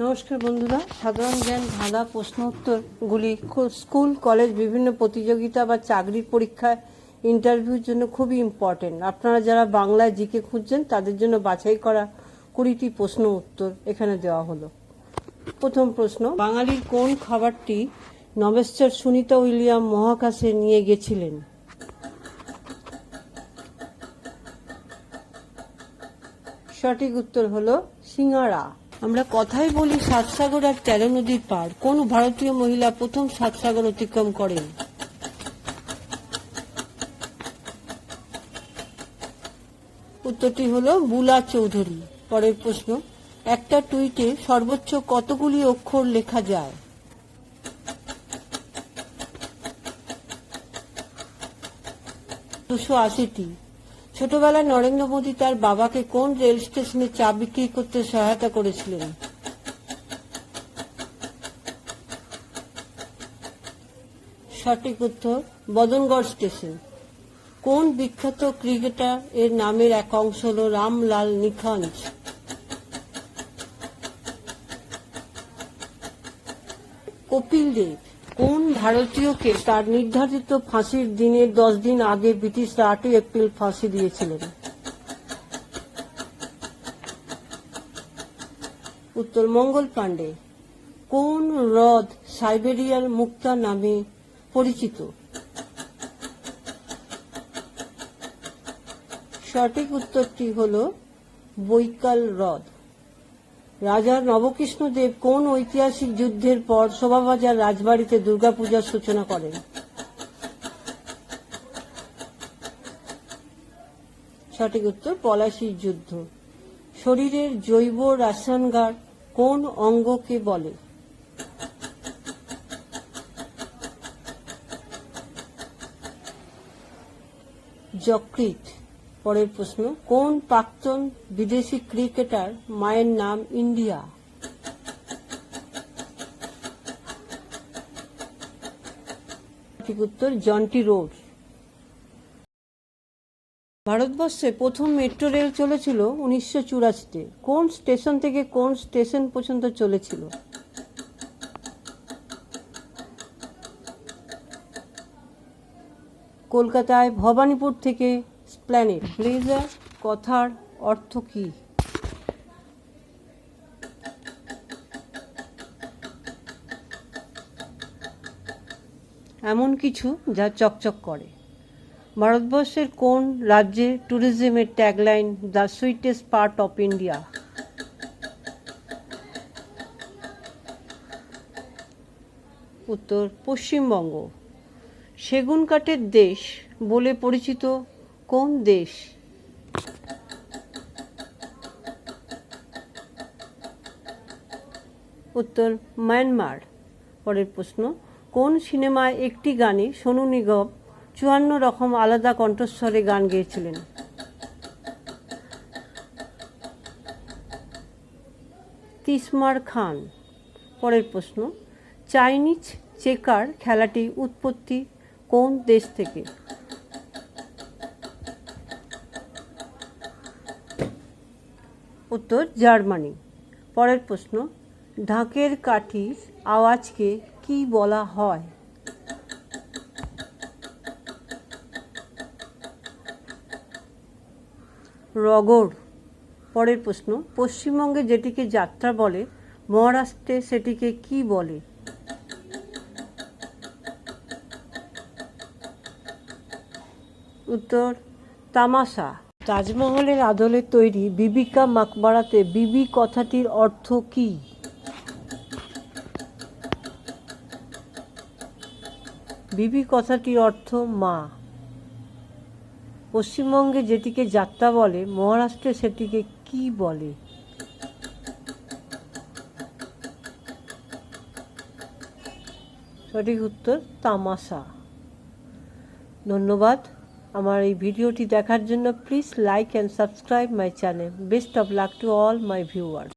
নমস্কার বন্ধুরা, সাধারণ জ্ঞান ধাঁধা প্রশ্ন উত্তরগুলি স্কুল কলেজ বিভিন্ন প্রতিযোগিতা বা চাকরির পরীক্ষায় ইন্টারভিউর জন্য খুবই ইম্পর্টেন্ট। আপনারা যারা বাংলায় জিকে খুঁজছেন তাদের জন্য বাছাই করা 20টি প্রশ্ন উত্তর এখানে দেওয়া হলো। প্রথম প্রশ্ন, বাঙালির কোন খাবারটি নভেশ্চর সুনিতা উইলিয়াম মহাকাশে নিয়ে গেছিলেন? সঠিক উত্তর হলো সিঙ্গারা। আমরা কথাই বলি 7 সাগর আর 13 নদীর পার। কোন ভারতীয় মহিলা প্রথম 7 সাগর অতিক্রম করেন? উত্তরটি হলো বুলা চৌধুরী। পরের প্রশ্ন, একটা টুইটে সর্বোচ্চ কতগুলি অক্ষর লেখা যায়? $280টি। ছোটবেলায় নরেন্দ্র মোদী তার বাবাকে কোন রেল স্টেশনে চা বিক্রি করতে সহায়তা করেছিলেন? সঠিক উত্তর বদনগড় স্টেশন। কোন বিখ্যাত ক্রিকেটার এর নামের এক অংশ হল রামলাল নিখঞ্জ? কপিল দেব। কোন ভারতীয়কে তার নির্ধারিত ফাঁসির দিনের 10 দিন আগে ব্রিটিশরা 8 এপ্রিল ফাঁসি দিয়েছিলেন? উত্তর মঙ্গল পাণ্ডে। কোন হ্রদ সাইবেরিয়ার মুক্তা নামে পরিচিত? সঠিক উত্তরটি হল বৈকাল হ্রদ। রাজা নবকৃষ্ণদেব কোন ঐতিহাসিক যুদ্ধের পর শোভাবাজার রাজবাড়িতে দুর্গাপূজার সূচনা করেন? সঠিক উত্তর পলাশীর যুদ্ধ। শরীরের জৈব রসায়নগার কোন অঙ্গকে বলে? যকৃৎ। পরের প্রশ্ন, কোন প্রাক্তন বিদেশি ক্রিকেটার মায়ের নাম ইন্ডিয়া? সঠিক উত্তর জন্টি রোডস। ভারতবর্ষে প্রথম মেট্রো রেল চলেছিল 1984-তে। কোন স্টেশন থেকে কোন স্টেশন পর্যন্ত চলেছিল? কলকাতায় ভবানীপুর থেকে স্প্ল্যানেড। ব্লেজার কথার অর্থ কি? এমন কিছু যা চকচক করে। ভারতবর্ষের কোন রাজ্যে ট্যুরিজমের tagline the sweetest part of India? উত্তর পশ্চিমবঙ্গ। সেগুন কাঠের দেশ বলে পরিচিত কোন দেশ? উত্তর মায়ানমার। পরের প্রশ্ন, কোন সিনেমায় একটি গানে সোনু নিগম 54 রকম আলাদা কণ্ঠস্বরে গান গেয়েছিলেন? তিসমার খান। পরের প্রশ্ন, চাইনিজ চেকার খেলাটি উৎপত্তি কোন দেশ থেকে? উত্তর জার্মানি। পরের প্রশ্ন, ঢাকের কাঠির আওয়াজকে কি বলা হয়? রগড়। পরের প্রশ্ন, পশ্চিমবঙ্গে যেটিকে যাত্রা বলে মহারাষ্ট্রে সেটিকে কি বলে? উত্তর তামাশা। তাজমহলের আদলে তৈরি বিবি কা মাকবারাতে বিবি কথাটির অর্থ কি? বিবি কথাটির অর্থ মা। পশ্চিমবঙ্গে যেটিকে যাত্রা বলে মহারাষ্ট্রে সেটিকে কি বলে? সঠিক উত্তর তামাশা। ধন্যবাদ আমার এই ভিডিওটি দেখার জন্য। Please like and subscribe my channel. Best of luck to all my viewers.